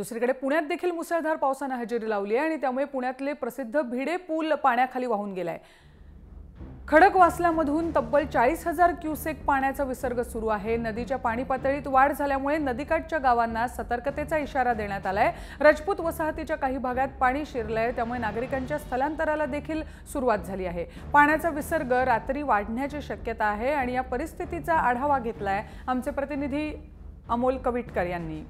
दुसरीकडे पुण्यात देखील मुसळधार पावसाने हजेरी लावली आहे आणि त्यामुळे पुण्यातले प्रसिद्ध भिडे पूल पाण्याखाली वाहून गेलाय। खडकवासल्यामधून तब्बल 40,000 क्युसेक पाण्याचा विसर्ग सुरू आहे। नदीच्या पाणी पातळीत वाढ झाल्यामुळे नदीकाठच्या गावांना सतर्कतेचा इशारा देण्यात आलाय। राजपूत वसाहतीच्या काही भागात पाणी शिरलंय, त्यामुळे नागरिकांच्या स्थलांतराला देखील सुरुवात झाली आहे। पाण्याचा विसर्ग रात्री वाढण्याची शक्यता आहे आणि या परिस्थितीचा आढावा घेतलाय आमचे प्रतिनिधी अमोल कविटकर यांनी।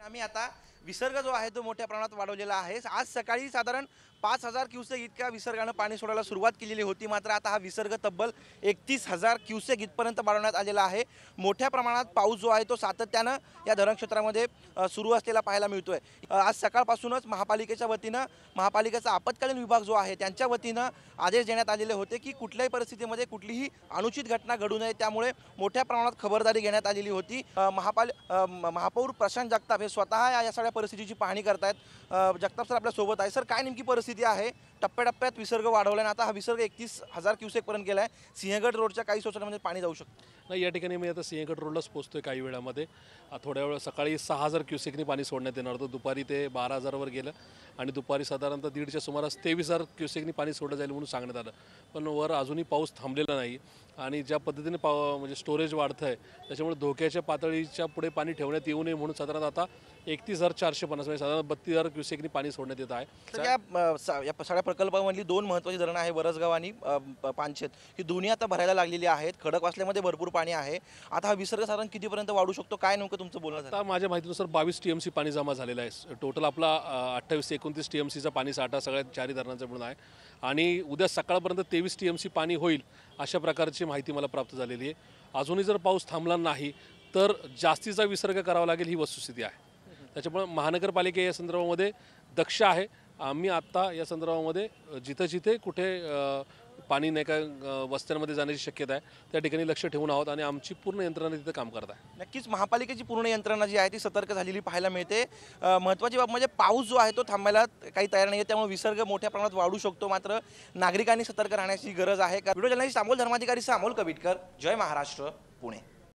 आम्ही आता विसर्ग जो आहे तो मोठ्या प्रमाणात वाढवलेला आहे। आज सकाळी साधारण 5,000 क्युसेक इतक्या विसर्गाने पाणी सोडायला सुरुवात केलेली होती, मात्र आता हा विसर्ग तब्बल 31,000 क्युसेक इथपर्यंत वाढवण्यात आलेला आहे। मोठ्या प्रमाणात पाऊस जो आहे तो सातत्याने या धरण क्षेत्रामध्ये सुरू असलेला पाहायला मिळतोय। आज सकाळपासूनच महापालिकेच्या वतीने महापालिकेचा आपत्कालीन विभाग जो आहे त्यांच्या वतीने आदेश देण्यात आलेले होते की कुठल्याही परिस्थितीमध्ये कुठलीही अनुचित घटना घडू नये, त्यामुळे मोठ्या प्रमाणात खबरदारी घेण्यात आलेली होती। महापौर प्रशांत जगताप हे स्वतः या सगळ्या परिस्थितीची पाहणी करतायत। जगताप सर आपल्या सोबत आहे। सर, काय नेमकी परिस्थिती आहे? टप्प्याटप्प्यात विसर्ग वाढवला आणि आता हा विसर्ग 31,000 क्युसेक पर्यंत गेलाय। सिंहगड रोडच्या काही सोसायटीमध्ये पाणी जाऊ शकतं? नाही, या ठिकाणी मी आता सिंहगड रोडलाच पोहोचतोय काही वेळामध्ये। थोड्या वेळ सकाळी 6,000 क्युसेकनी पाणी सोडण्यात येणार होतं, दुपारी ते 12,000वर गेलं आणि दुपारी साधारणतः 1:30च्या सुमारास 23,000 क्युसेकनी पाणी सोडलं जाईल म्हणून सांगण्यात आलं। पण वर अजूनही पाऊस थांबलेला नाही आणि ज्या पद्धतीने म्हणजे स्टोरेज वाढतं आहे त्याच्यामुळे धोक्याच्या पातळीच्या पुढे पाणी ठेवण्यात येऊ नये म्हणून साधारण आता 31,450 म्हणजे साधारण 32,000 क्युसेकनी पाणी सोडण्यात येत आहे। या सगळ्या प्रकल्पामधली दोन महत्त्वाची धरणं आहे, वरसगाव आणि पानशेत, ही दोन्ही आता भरायला लागलेली आहेत। खडकवासल्यामध्ये भरपूर पाणी आहे। आता हा विसर्ग साधारण कितीपर्यंत वाढू शकतो, काय नेमकं तुमचं बोलणं झालं? आता माझ्या माहितीनुसार 22 TMC पाणी जमा झालेलं आहे। टोटल आपला 28 ते 29 TMCचा पाणी साठा सगळ्या चारही धरणांचा मिळून आहे आणि उद्या सकाळपर्यंत 23 TMC पाणी होईल अशा प्रकारची माहिती मला प्राप्त झालेली आहे। अजूनही जर पाऊस थांबला नाही तर जास्तीचा विसर्ग करावा लागेल ही वस्तुस्थिती आहे। त्याच्यामुळे महानगरपालिका या संदर्भामध्ये दक्ष आहे। आम्ही आत्ता या संदर्भामध्ये जिथे कुठे पाणी नाही का वस्त्यांमध्ये जाण्याची शक्यता आहे त्या ठिकाणी लक्ष ठेवून आहोत आणि आमची पूर्ण यंत्रणा तिथे काम करत आहे। नक्कीच महापालिकेची पूर्ण यंत्रणा जी आहे ती सतर्क झालेली पाहायला मिळते। महत्त्वाची बाब म्हणजे पाऊस जो आहे तो थांबायला काही तयार नाही आहे, त्यामुळे विसर्ग मोठ्या प्रमाणात वाढू शकतो, मात्र नागरिकांनी सतर्क राहण्याची गरज आहे। व्हिडिओ जर्नलिस्ट अमोल धर्माधिकारी अमोल कविटकर, जय महाराष्ट्र, पुणे।